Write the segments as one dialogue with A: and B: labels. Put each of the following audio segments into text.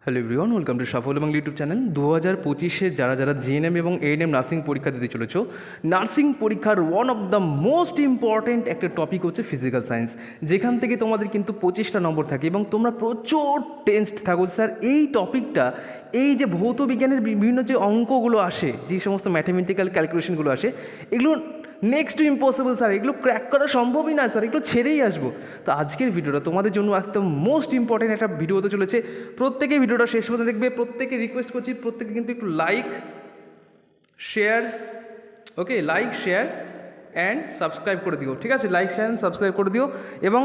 A: Hello everyone, welcome to সফল এবং YouTube channel. 2025-এ যারা জিএনএম এবং এএনএম নার্সিং পরীক্ষা দিতে চলেছ, নার্সিং পরীক্ষার one of the most important একটা টপিক হচ্ছে ফিজিক্যাল সায়েন্স, যেখান থেকে তোমাদের কিন্তু 25টা নম্বর থাকে এবং তোমরা প্রচুর টেন্সড থাকো স্যার এই টপিকটা। এই যে ভৌত বিজ্ঞানের বিভিন্ন যে অঙ্কগুলো আসে, যে সমস্ত ম্যাথামেটিক্যাল ক্যালকুলেশনগুলো আসে, এগুলো নেক্সট টু ইম্পসিবল স্যার, এগুলো ক্র্যাক করা সম্ভবই না স্যার, এগুলো ছেড়েই আসবো। তো আজকের ভিডিওটা তোমাদের জন্য একদম মোস্ট ইম্পর্টেন্ট একটা ভিডিও হতে চলেছে। প্রত্যেকে ভিডিওটা শেষ পর্যন্ত দেখবে। প্রত্যেকে রিকোয়েস্ট করছি, প্রত্যেকে কিন্তু একটু like share, okay, like share and subscribe করে দিও, ঠিক আছে? লাইক শেয়ার অ্যান্ড সাবস্ক্রাইব করে দিও এবং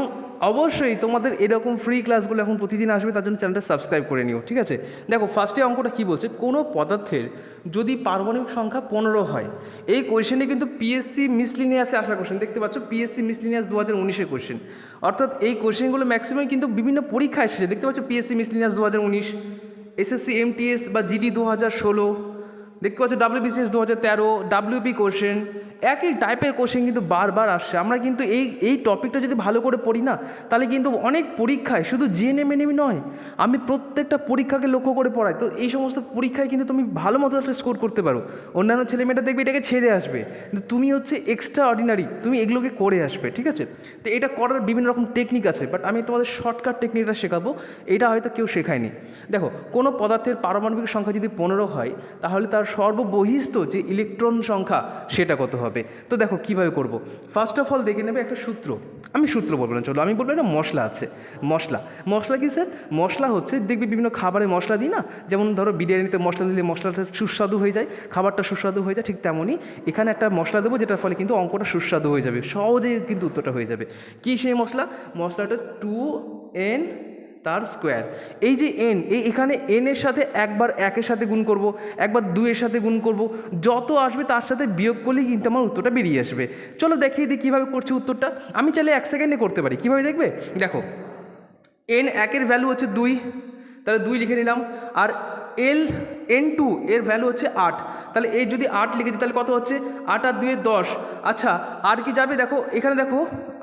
A: অবশ্যই তোমাদের এরকম ফ্রি ক্লাসগুলো এখন প্রতিদিন আসবে, তার জন্য চ্যানেলটা সাবস্ক্রাইব করে নিও, ঠিক আছে? দেখো ফার্স্টে অঙ্কটা কী বলছে, কোনো পদার্থের যদি পারমাণবিক সংখ্যা 15 হয়, এই কোয়েশ্চেনে কিন্তু পিএসসি মিসলিনিয়াসে আসা কোয়েশ্চেন, দেখতে পাচ্ছ পিএসসি মিসলিনিয়াস 2019-এর কোয়েশ্চেন, অর্থাৎ এই কোয়েশ্চেনগুলো ম্যাক্সিমাম কিন্তু বিভিন্ন পরীক্ষা এসেছে, দেখতে পাচ্ছ পিএসসি মিসলিনিয়াস 2019, এসএসসি এমটিএস বা জিডি 2016, দেখতে পাচ্ছ ডাব্লিউবিসিএস 2013, ডাব্লিউপি কোশ্চেন, একই টাইপের কোশ্চেন কিন্তু বারবার আসছে। আমরা কিন্তু এই টপিকটা যদি ভালো করে পড়ি না, তাহলে কিন্তু অনেক পরীক্ষায়, শুধু জিএনএম নয়, আমি প্রত্যেকটা পরীক্ষাকে লক্ষ্য করে পড়াই, তো এই সমস্ত পরীক্ষায় কিন্তু তুমি ভালো মতো একটা স্কোর করতে পারো। অন্যান্য ছেলেমেয়েটা দেখবে এটাকে ছেড়ে আসবে, কিন্তু তুমি হচ্ছে এক্সট্রা অর্ডিনারি, তুমি এগুলোকে করে আসবে, ঠিক আছে? তো এটা করার বিভিন্ন রকম টেকনিক আছে, বাট আমি তোমাদের শর্টকাট টেকনিকটা শেখাবো, এটা হয়তো কেউ শেখায়নি। দেখো কোনো পদার্থের পারমাণবিক সংখ্যা যদি 15 হয়, তাহলে তার সর্ববহিস্থ যে ইলেকট্রন সংখ্যা সেটা কত হবে। তো দেখো কীভাবে করব। ফার্স্ট অফ অল দেখে নেবে একটা সূত্র, আমি সূত্র বলবো না, চলো আমি বলবো একটা মশলা আছে। মশলা কি স্যার? মশলা হচ্ছে, দেখবে বিভিন্ন খাবারে মশলা দিই না, যেমন ধরো বিরিয়ানিতে মশলা দিলে মশলাটা সুস্বাদু হয়ে যায়, খাবারটা সুস্বাদু হয়ে যায়, ঠিক তেমনই এখানে একটা মশলা দেবো, যেটার ফলে কিন্তু অঙ্কটা সুস্বাদু হয়ে যাবে, সহজেই কিন্তু উত্তরটা হয়ে যাবে। কী সেই মশলাটা 2n তার স্কোয়ার। এই যে এন, এখানে এনের সাথে একবার 1-এর সাথে গুণ করব, একবার 2-এর সাথে গুণ করব, যত আসবে তার সাথে বিয়োগ করলেই কিন্তু আমার উত্তরটা বেরিয়ে আসবে। চলো দেখিয়ে দিই কীভাবে করছি উত্তরটা। আমি চাইলে 1 সেকেন্ডে করতে পারি, কীভাবে দেখবে? দেখো n1-এর ভ্যালু হচ্ছে 2, তাহলে 2 লিখে নিলাম, আর n2 এর ভ্যালু হচ্ছে 8, তাহলে এই যদি 8 লিখে দিই তাহলে কত হচ্ছে? 8 আর 2 10। আচ্ছা আর কি যাবে? দেখো এখানে দেখো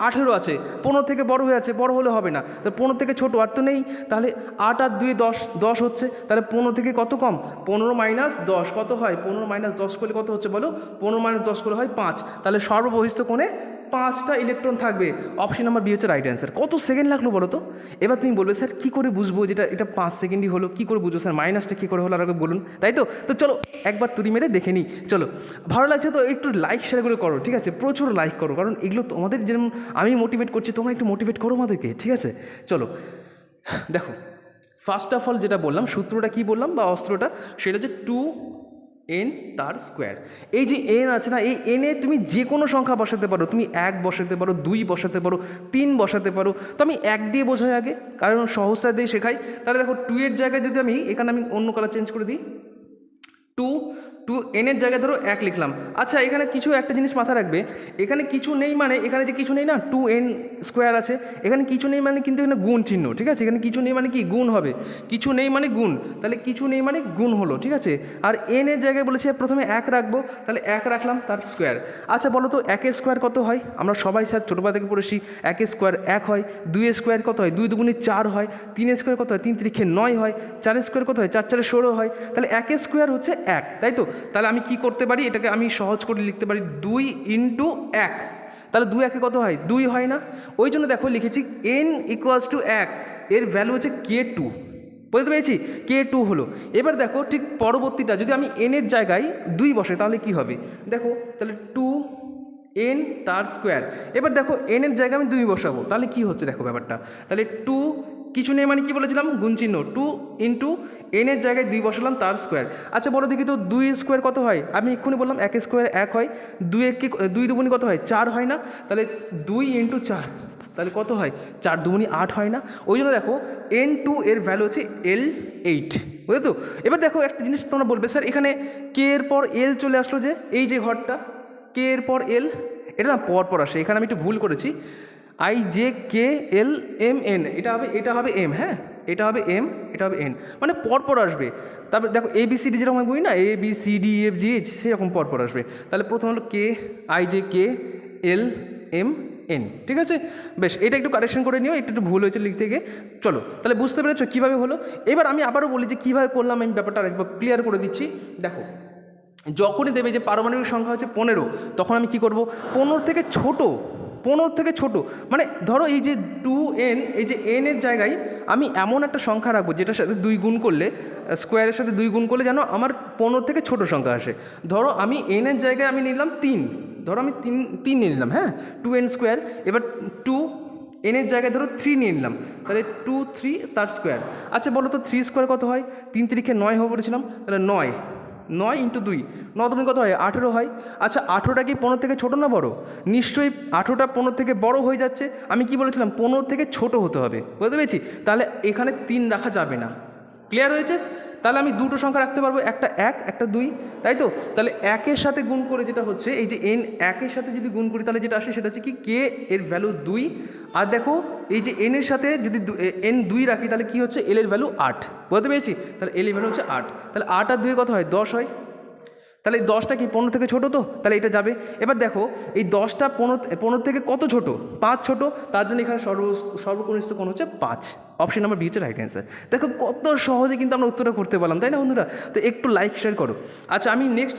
A: 18 আছে, 15 থেকে বড় হয়ে আছে, বড় হলে হবে না, তো 15 থেকে ছোটো আর তো নেই, তাহলে 8 আর 2 10 হচ্ছে, তাহলে 15 থেকে কত কম? 15 মাইনাস 10 কত হয়? 15 মাইনাস 10 করলে কত হচ্ছে বলো? 15 মাইনাস 10 করলে হয় 5, তাহলে সর্ববহিস্থ কোণে 5টা ইলেকট্রন থাকবে। অপশন নাম্বার বি হচ্ছে রাইট অ্যান্সার। কত সেকেন্ড লাগলো বলো তো? এবার তুমি বলবে স্যার কী করে বুঝবো যেটা এটা 5 সেকেন্ডই হলো, কী করে বুঝবো স্যার মাইনাসটা কী করে হলো, আর বলুন, তাই তো? তো চলো একবার তুড়ি মেরে দেখে নিই। চলো, ভালো লাগছে তো একটু লাইক শেয়ার করে করো, ঠিক আছে? প্রচুর লাইক করো, কারণ এগুলো তোমাদের যেমন আমি মোটিভেট করছি, তোমরা একটু মোটিভেট করো আমাদেরকে, ঠিক আছে? চলো দেখো ফার্স্ট অফ অল যেটা বললাম, সূত্রটা কী বললাম বা অস্ত্রটা, সেটা হচ্ছে 2n তার স্কোয়ার। এই যে n আছে না, এই n-এ তুমি যে কোনো সংখ্যা বসাতে পারো, তুমি 1 বসাতে পারো, 2 বসাতে পারো, 3 বসাতে পারো। তো আমি 1 দিয়ে বোঝাই আগে, কারণ সহজটা দিয়ে শেখাই। তাহলে দেখো 2-এর জায়গায় যদি আমি এখানে অন্য কালার চেঞ্জ করে দিই, 2 n-এর জায়গায় ধরো 1 লিখলাম। আচ্ছা এখানে কিছু একটা জিনিস মাথায় রাখবে, এখানে কিছু নেই মানে, এখানে যে কিছু নেই না, 2n স্কোয়ার আছে, এখানে কিছু নেই মানে কিন্তু এখানে গুণ চিহ্ন, ঠিক আছে? এখানে কিছু নেই মানে কি গুণ হবে, কিছু নেই মানে গুণ, তাহলে কিছু নেই মানে গুণ হলো, ঠিক আছে? আর n-এর জায়গায় বলেছে প্রথমে 1 রাখবো, তাহলে 1 রাখলাম তার স্কোয়ার। আচ্ছা বলো তো 1-এর স্কোয়ার কত হয়? আমরা সবাই স্যার ছোটোবেলা থেকে পড়েছি, 1-এর স্কোয়ার 1 হয়, 2-এর স্কোয়ার কত হয়? 2 দুগুণে 4 হয়, 3-এর স্কোয়ার কত হয়? 3 3 9 হয়, 4-এর স্কোয়ার কত হয়? 4 4 16 হয়, তাহলে 1-এর স্কোয়ার হচ্ছে 1, তাই তো? তাহলে আমি কি করতে পারি, এটাকে আমি সহজ করে লিখতে পারি 2 ইন্টু 1, তাহলে 2 1-এ কত হয়? 2 হয় না? ওই জন্য দেখো লিখেছি n ইকুয়ালস টু 1, এর ভ্যালু হচ্ছে k2, বুঝতে পেরেছি? k2 হলো। এবার দেখো ঠিক পরবর্তীটা, যদি আমি n-এর জায়গায় 2 বসাই তাহলে কি হবে? দেখো তাহলে 2n তার স্কোয়ার। এবার দেখো n-এর জায়গায় আমি 2 বসাবো, তাহলে কি হচ্ছে দেখো ব্যাপারটা, তাহলে 2 কিছু নেই মানে কি বলেছিলাম? গুণ চিহ্ন, 2 ইন্টু n-এর জায়গায় 2 বসালাম তার স্কোয়ার। আচ্ছা বলো দেখি তো 2 স্কোয়ার কত হয়? আমি এক্ষুনি বললাম 1-এর স্কোয়ার 1 হয়, 2 দুগুণি কত হয়? 4 হয় না? তাহলে 2 ইন্টু 4, তাহলে কত হয়? 4 দুগুণি 8 হয় না? ওই জন্য দেখো n2 এর ভ্যালু হচ্ছে L8, বুঝলে তো? এবার দেখো একটা জিনিস তোমরা বলবে স্যার এখানে কে এর পর L চলে আসলো, যে এই যে ঘরটা কে এর পর L, এটা না পর আসে, এখানে আমি একটু ভুল করেছি, IJKLMN, এটা হবে M, হ্যাঁ এটা হবে M, এটা হবে N, মানে পরপর আসবে। তারপরে দেখো ABCD যেরকম আমি বলি না, ABCDEFGH, সেরকম পরপর আসবে। তাহলে প্রথম হলো K, IJKLMN, এন, ঠিক আছে? বেশ, এটা একটু কারেকশন করে নিও, একটু ভুল হয়েছে লিখতে গিয়ে। চলো তাহলে বুঝতে পেরেছো কীভাবে হলো। এবার আমি আবারও বলি যে কীভাবে করলাম, আমি ব্যাপারটা একবার ক্লিয়ার করে দিচ্ছি। দেখো, যখনই দেবে যে পারমাণবিক সংখ্যা হচ্ছে 15, তখন আমি কি করব, 15 থেকে ছোট মানে ধরো এই যে 2n, এই যে n এর জায়গায় আমি এমন একটা সংখ্যা রাখবো যেটার সাথে 2 গুণ করলে, স্কোয়ারের সাথে 2 গুণ করলে যেন আমার 15 থেকে ছোট সংখ্যা আসে। ধরো আমি n এর জায়গায় আমি নিলাম 3, ধরো আমি 3 নিয়ে নিলাম, হ্যাঁ, 2n স্কোয়ার। এবার 2 n এর জায়গায় ধরো 3 নিয়ে নিলাম, তাহলে 2 3 তার স্কোয়ার। আচ্ছা বলো তো 3 স্কোয়ার কত হয়? 3 3 9 হবে বলেছিলাম, তাহলে 9 ইন্টু 2, 9 তুমি কত হয়? 18 হয়। আচ্ছা 18টা কি 15 থেকে ছোটো না বড়? নিশ্চয়ই 18টা 15 থেকে বড় হয়ে যাচ্ছে। আমি কি বলেছিলাম? 15 থেকে ছোট হতে হবে, বুঝতে পেরেছি? তাহলে এখানে 3 রাখা যাবে না। ক্লিয়ার হয়েছে? তাহলে আমি দুটো সংখ্যা রাখতে পারবো, একটা 1 একটা 2, তাই তো? তাহলে 1-এর সাথে গুণ করে যেটা হচ্ছে, এই যে n 1-এর সাথে যদি গুণ করি তাহলে যেটা আসে সেটা হচ্ছে কি, কে এর ভ্যালু 2। আর দেখো এই যে n এর সাথে যদি n 2 রাখি তাহলে কি হচ্ছে, l এর ভ্যালু 8, বুঝতে পেরেছি? তাহলে l এর ভ্যালু হচ্ছে 8, তাহলে 8 আর 2 কত হয়? 10 হয়। তাহলে এই 10টা কি 15 থেকে ছোটো তো, তাহলে এটা যাবে। এবার দেখো এই 10টা 15 থেকে কত ছোট? 5 ছোট, তার জন্য এখানে সর্বকনিষ্ঠ কোণ হচ্ছে 5। অপশন নাম্বার বি হচ্ছে রাইট অ্যান্সার। দেখো কত সহজে কিন্তু আমরা উত্তরটা করতে পারলাম, তাই না বন্ধুরা? তো একটু লাইক শেয়ার করো। আচ্ছা আমি নেক্সট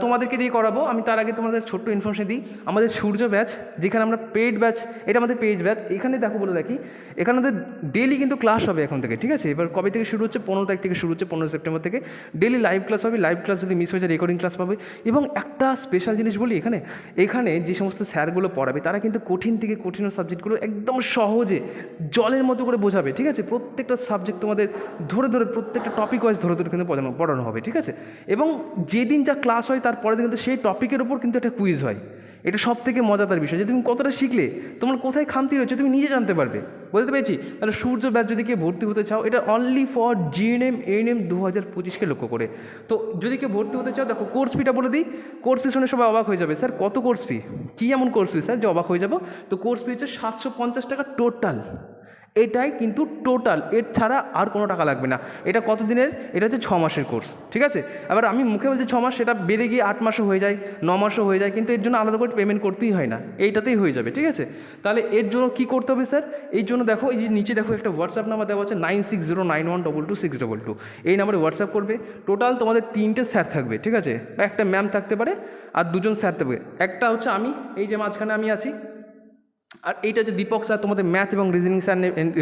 A: তোমাদেরকে দিয়ে করাবো। আমি তার আগে তোমাদের ছোট্ট ইনফরমেশন দিই। আমাদের সূর্য ব্যাচ, যেখানে আমরা পেইড ব্যাচ, এটা আমাদের পেইড ব্যাচ। এখানে দেখো বলে রাখি, এখানে আমাদের ডেলি কিন্তু ক্লাস হবে এখন থেকে, ঠিক আছে? এবার কবে থেকে শুরু হচ্ছে? 15 তারিখ থেকে শুরু হচ্ছে, 15 সেপ্টেম্বর থেকে ডেলি লাইভ ক্লাস হবে। লাইভ ক্লাস যদি মিস হয়ে যায় রেকর্ডিং ক্লাস পাবে। এবং একটা স্পেশাল জিনিস বলি, এখানে যে সমস্ত স্যারগুলো পড়াবে তারা কিন্তু কঠিন থেকে কঠিন সাবজেক্টগুলো একদম সহজে জলের মতো করে বোঝাবে, ঠিক আছে? প্রত্যেকটা সাবজেক্ট তোমাদের ধরে প্রত্যেকটা টপিক ওয়াইজ ধরে কিন্তু পড়ানো হবে, ঠিক আছে? এবং যেদিন যা ক্লাস হয় তারপরে কিন্তু সেই টপিকের ওপর কিন্তু একটা কুইজ হয়। এটা সব থেকে মজাদার বিষয় যে তুমি কতটা শিখলে, তোমার কোথায় খামতি রয়েছে তুমি নিজে জানতে পারবে, বুঝতে পেরেছি? তাহলে সূর্য ব্যাচ যদি কেউ ভর্তি হতে চাও, এটা অনলি ফর জিএনএম এএনএম 2025কে লক্ষ্য করে। তো যদি কেউ ভর্তি হতে চাও, দেখো কোর্স ফিটা বলে দিই। কোর্স ফি শুনে সবাই অবাক হয়ে যাবে, স্যার কত কোর্স ফি? কী এমন কোর্স ফি স্যার যে অবাক হয়ে যাবো? তো কোর্স ফি হচ্ছে 750 টাকা টোটাল। এটাই কিন্তু টোটাল, এর ছাড়া আর কোনো টাকা লাগবে না। এটা কত দিনের? এটা হচ্ছে 6 মাসের কোর্স, ঠিক আছে? এবার আমি মুখে বলছি 6 মাস, সেটা বেড়ে গিয়ে 8 মাসও হয়ে যায়, 9 মাসও হয়ে যায়, কিন্তু এর জন্য আলাদা করে পেমেন্ট করতেই হয় না, এইটাতেই হয়ে যাবে, ঠিক আছে? তাহলে এর জন্য কী করতে হবে স্যার? এই জন্য দেখো এই যে নিচে দেখো একটা হোয়াটসঅ্যাপ নাম্বার দেওয়া আছে 9609122622, এই নাম্বারে হোয়াটসঅ্যাপ করবে। টোটাল তোমাদের 3টে স্যার থাকবে, ঠিক আছে? একটা ম্যাম থাকতে পারে আর 2জন স্যার থাকবে। একটা হচ্ছে আমি, এই যে মাঝখানে আমি আছি, আর এইটা হচ্ছে দীপক স্যার, তোমাদের ম্যাথ এবং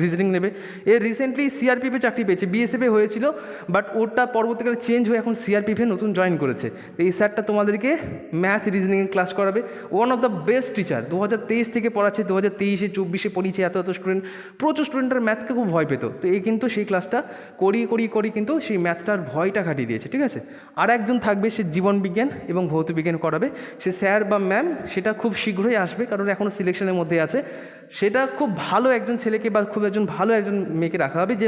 A: রিজনিং নেবে। এর রিসেন্টলি সিআরপিএফে চাকরি পেয়েছে, বিএসএফে হয়েছিল, বাট ওটা পরবর্তীকালে চেঞ্জ হয়ে এখন সিআরপিএফে নতুন জয়েন করেছে। তো এই স্যারটা তোমাদেরকে ম্যাথ রিজনিংয়ের ক্লাস করাবে। One of the best teacher, 2023 থেকে পড়াচ্ছে, 2023-এ 24-এ পড়িয়েছে। এত স্টুডেন্ট, প্রচুর স্টুডেন্টের ম্যাথকে খুব ভয় পেত, তো এই কিন্তু সেই ক্লাসটা করিয়ে কিন্তু সেই ম্যাথটার ভয়টা কাটিয়ে দিয়েছে, ঠিক আছে? আর একজন থাকবে, সে জীবনবিজ্ঞান এবং ভৌতবিজ্ঞান করাবে। সে স্যার বা ম্যাম সেটা খুব শীঘ্রই আসবে, কারণ এখনও সিলেকশনের মধ্যে আছে। সেটা খুব ভালো একজন ছেলেকে বা খুব ভালো একজন মেয়েকে রাখা হবে, যে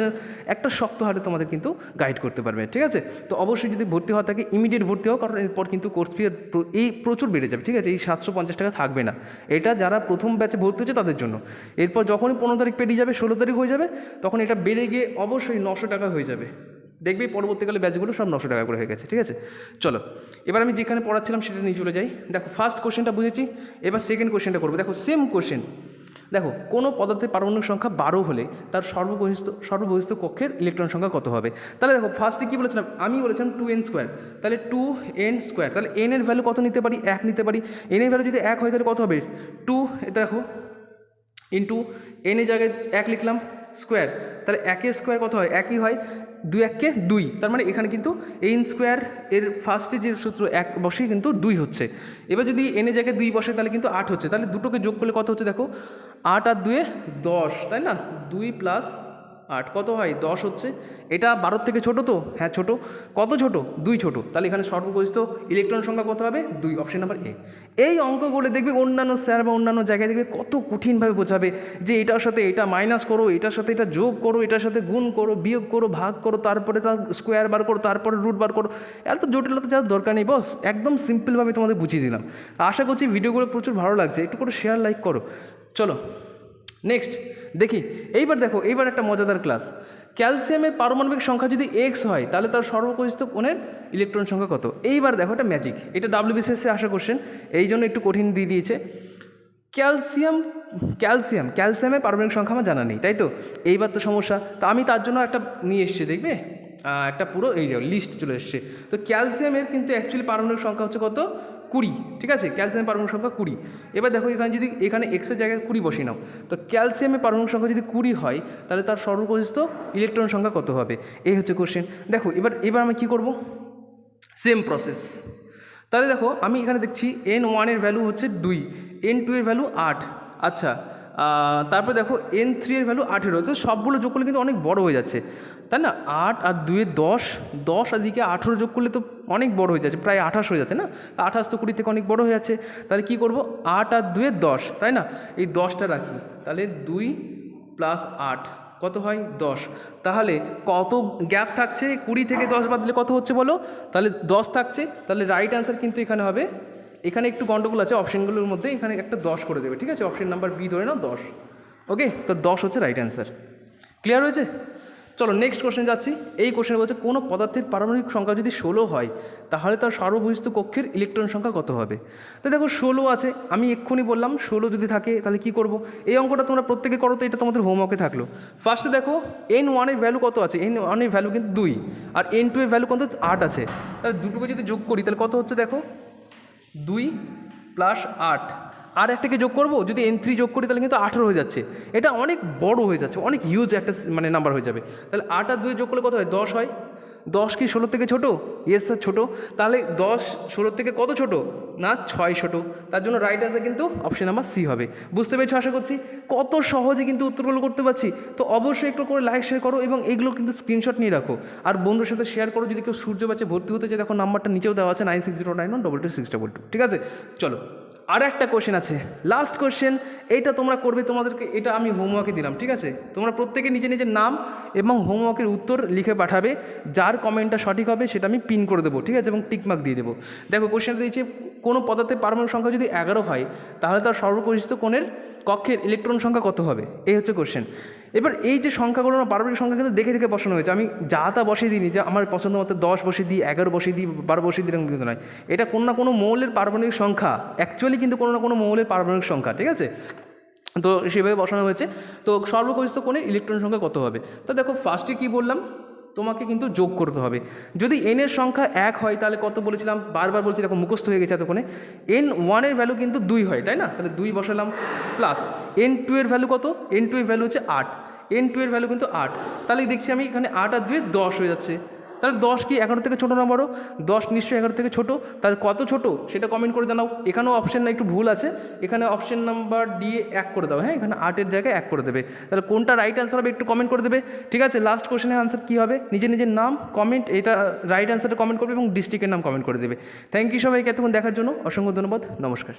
A: একটা শক্ত হাতে তোমাদের কিন্তু গাইড করতে পারবে, ঠিক আছে? তো অবশ্যই যদি ভর্তি হওয়া থাকে ইমিডিয়েট ভর্তি হও, কারণ এরপর কিন্তু কোর্স ফি এই প্রচুর বেড়ে যাবে, ঠিক আছে? এই 750 টাকা থাকবে না। এটা যারা প্রথম ব্যাচে ভর্তি হচ্ছে তাদের জন্য। এরপর যখনই 15 তারিখ পেরিয়ে যাবে, 16 তারিখ হয়ে যাবে, তখন এটা বেড়ে গিয়ে অবশ্যই 900 টাকা হয়ে যাবে। দেখবি পরবর্তীকালে ব্যাচগুলো সব 900 টাকা করে হয়ে গেছে, ঠিক আছে? চলো এবার আমি যেখানে পড়াচ্ছিলাম সেটা নিয়ে চলে যাই। দেখো ফার্স্ট কোশ্চেনটা বুঝেছি, এবার সেকেন্ড কোশ্চেনটা করবো। দেখো সেম কোশ্চেন। দেখো কোনো পদার্থের পারমাণবিক সংখ্যা 12 হলে তার সর্ববহিস্থ কক্ষের ইলেকট্রন সংখ্যা কত হবে? তাহলে দেখো ফার্স্টে কী বলেছিলাম? আমি বলেছিলাম 2n স্কোয়ার, তাহলে 2n স্কোয়ার, তাহলে n এর ভ্যালু কত নিতে পারি? 1 নিতে পারি। n এর ভ্যালু যদি 1 হয় তাহলে কত হবে? 2, দেখো ইন্টু n এর জায়গায় 1 লিখলাম স্কোয়ার, তাহলে 1-এর স্কোয়ার কত হয়? 1ই হয়। 2 1-কে 2, তার মানে এখানে কিন্তু n স্কোয়ার এর ফার্স্টে যে সূত্র 1 বসেই কিন্তু 2 হচ্ছে। এবার যদি n এর জায়গায় 2 বসে তাহলে কিন্তু 8 হচ্ছে। তাহলে দুটোকে যোগ করলে কত হচ্ছে? দেখো 8 আর 2-এ 10, তাই না? 2 + 8 কত হয়? 10 হচ্ছে। এটা 12 থেকে ছোটো তো? হ্যাঁ ছোটো। কত ছোট? 2 ছোটো। তাহলে এখানে সর্ববহিস্থ ইলেকট্রন সংখ্যা কত হবে? 2, অপশন নাম্বার এ। এই অঙ্কগুলো দেখবে অন্যান্য স্যার বা অন্যান্য জায়গায় দেখবে কত কঠিনভাবে বোঝাবে, যে এটার সাথে এটা মাইনাস করো, এটার সাথে এটা যোগ করো, এটার সাথে গুণ করো, বিয়োগ করো, ভাগ করো, তারপরে তার স্কোয়ার বার করো, তারপরে রুট বার করো। এত জটিলতা যাওয়ার দরকার নেই বস, একদম সিম্পলভাবে তোমাদের বুঝিয়ে দিলাম। আশা করছি ভিডিওগুলো প্রচুর ভালো লাগছে, একটু করে শেয়ার লাইক করো। চলো নেক্সট দেখি। এইবার একটা মজাদার ক্লাস। ক্যালসিয়ামের পারমাণবিক সংখ্যা যদি এক্স হয় তাহলে তার সর্বকনিষ্ঠ কোণের ইলেকট্রন সংখ্যা কত? এইবার দেখো এটা ম্যাজিক, এটা WBCS আসা কোশ্চেন, এই জন্য একটু কঠিন দিয়ে দিয়েছে। ক্যালসিয়াম ক্যালসিয়ামের পারমাণবিক সংখ্যা আমার জানা নেই, তাই তো? এইবার তো সমস্যা। তো আমি তার জন্য একটা নিয়ে এসেছি, দেখবে একটা পুরো এই যে লিস্ট চলে এসছে। তো ক্যালসিয়ামের কিন্তু অ্যাকচুয়ালি পারমাণবিক সংখ্যা হচ্ছে কত? 20, ঠিক আছে? ক্যালসিয়ামের পারমাণবিক সংখ্যা 20। এবার দেখো এখানে যদি এখানে এক্সের জায়গায় 20 বসিয়ে নাও, তো ক্যালসিয়ামের পারমাণবিক সংখ্যা যদি 20 হয়, তাহলে তার সর্বপ্রস্থ ইলেকট্রন সংখ্যা কত হবে? এই হচ্ছে কোশ্চেন। দেখো এবার আমি কী করব? Same process. তাহলে দেখো আমি এখানে দেখছি N1 এর ভ্যালু হচ্ছে 2, N2 এর ভ্যালু 8। আচ্ছা, তারপরে দেখো N3 এর ভ্যালু 18। তো সবগুলো যোগ করলে কিন্তু অনেক বড় হয়ে যাচ্ছে, তাই না? 8 আর 2 10, 10 আর দিকে 18 যোগ করলে তো অনেক বড় হয়ে যাচ্ছে, প্রায় 28 হয়ে যাচ্ছে না? 28 তো 20 থেকে অনেক বড় হয়ে যাচ্ছে। তাহলে কী করব? 8 আর 2 10, তাই না? এই 10টা রাখি, তাহলে 2 + 8 কত হয়? 10। তাহলে কত গ্যাপ থাকছে? 20 থেকে 10 বাদ দিলে কত হচ্ছে বলো? তাহলে 10 থাকছে। তাহলে রাইট অ্যান্সার কিন্তু এখানে হবে, এখানে একটু গন্ডগোল আছে অপশানগুলোর মধ্যে, এখানে একটা 10 করে দেবে, ঠিক আছে? অপশান নাম্বার বি ধরে নাও 10। ওকে, তো 10 হচ্ছে রাইট অ্যান্সার। ক্লিয়ার হয়েছে? চলো নেক্সট কোশ্চেন যাচ্ছি। এই কোশ্চেন বলছে কোনো পদার্থের পারমাণবিক সংখ্যা যদি 16 হয়, তাহলে তার সর্ববহিস্থ কক্ষের ইলেকট্রন সংখ্যা কত হবে? তো দেখো 16 আছে, আমি এক্ষুনি বললাম 16 যদি থাকে তাহলে কী করব? এই অঙ্কটা তোমরা প্রত্যেকে করো, তো এটা তোমাদের হোমওয়ার্কে থাকলো। ফার্স্টে দেখো N1 এর ভ্যালু কত আছে? N1 এর ভ্যালু কিন্তু 2, আর N2 এর ভ্যালু কত? 8 আছে। তাহলে দুটোকে যদি যোগ করি তাহলে কত হচ্ছে দেখো? 2 + 8, আর একটাকে যোগ করব, যদি N3 যোগ করি তাহলে কিন্তু 18 হয়ে যাচ্ছে। এটা অনেক বড় হয়ে যাচ্ছে, অনেক হিউজ একটা মানে নাম্বার হয়ে যাবে। তাহলে 8 আর 2 যোগ করলে কত হয়? 10 হয়। 10 কি 16 থেকে ছোটো? ইয়েস স্যার ছোটো। তাহলে 10 16 থেকে কত ছোট? না 6 ছোটো। তার জন্য রাইট অ্যান্সার কিন্তু অপশন নাম্বার সি হবে। বুঝতে পেরেছো আশা করছি? কত সহজে কিন্তু উত্তরগুলো করতে পারছি। তো অবশ্যই একটু করে লাইক শেয়ার করো এবং এইগুলো কিন্তু স্ক্রিনশট নিয়ে রাখো, আর বন্ধুর সাথে শেয়ার করো। যদি কেউ সূর্য ব্যাচে ভর্তি হতে চায়, দেখো নাম্বারটা নিচেও দেওয়া আছে 9609122622, ঠিক আছে? চলো আর একটা কোশ্চেন আছে, লাস্ট কোশ্চেন। এইটা তোমরা করবে, তোমাদেরকে এটা আমি হোমওয়ার্কে দিলাম, ঠিক আছে? তোমরা প্রত্যেকে নিজের নিজের নাম এবং হোমওয়ার্কের উত্তর লিখে পাঠাবে। যার কমেন্টটা সঠিক হবে সেটা আমি পিন করে দেবো, ঠিক আছে? এবং টিকমার্ক দিয়ে দেবো। দেখো কোশ্চেনটা দিয়েছে, কোনো পদার্থের পারমাণবিক সংখ্যা যদি 11 হয়, তাহলে তার সর্বপরিচিত কোণের কক্ষের ইলেকট্রন সংখ্যা কত হবে? এই হচ্ছে কোশ্চেন। এবার এই যে সংখ্যাগুলো, পারমাণবিক সংখ্যা কিন্তু দেখে দেখে বসানো হয়েছে। আমি যা তা বসিয়ে দিইনি যে আমার পছন্দ মতো 10 বসিয়ে দিই, 11 বসিয়ে দিই, 12 বসিয়ে দিই, এরকম কিন্তু নয়। এটা কোনো না কোনো মৌলের পারমাণবিক সংখ্যা, অ্যাকচুয়ালি কিন্তু কোনো না কোনো মৌলের পারমাণবিক সংখ্যা, ঠিক আছে? তো সেভাবে বসানো হয়েছে। তো সর্বপরিচিত কোণের ইলেকট্রন সংখ্যা কত হবে? তো দেখো ফার্স্টে কী বললাম, তোমাকে কিন্তু যোগ করতে হবে। যদি এন এর সংখ্যা 1 হয় তাহলে কত বলেছিলাম, বারবার বলছি, দেখো মুখস্থ হয়ে গেছে এতক্ষণে। N1 এর ভ্যালু কিন্তু 2 হয়, তাই না? তাহলে 2 বসালাম, প্লাস N2 এর ভ্যালু কত? N2 এর ভ্যালু হচ্ছে 8, N2 এর ভ্যালু কিন্তু 8। তাহলে দেখছি আমি এখানে 8 আর 2 10 হয়ে যাচ্ছে। তাহলে 10 কি 11 থেকে ছোটো না বড়? 10 নিশ্চয়ই 11 থেকে ছোটো। তাহলে কত ছোটো সেটা কমেন্ট করে জানাও। এখানেও অপশন না একটু ভুল আছে, এখানে অপশন নাম্বার ডি 1 করে দাও, হ্যাঁ? এখানে 8-এর জায়গায় 1 করে দেবে। তাহলে কোনটা রাইট অ্যান্সার হবে একটু কমেন্ট করে দেবে, ঠিক আছে? লাস্ট কোশ্চেনের আনসার কী হবে? নিজের নিজের নাম কমেন্ট, এটা রাইট অ্যান্সারটা কমেন্ট করবে এবং ডিস্ট্রিক্টের নাম কমেন্ট করে দেবে। থ্যাংক ইউ সবাইকে এতক্ষণ দেখার জন্য, অসংখ্য ধন্যবাদ, নমস্কার।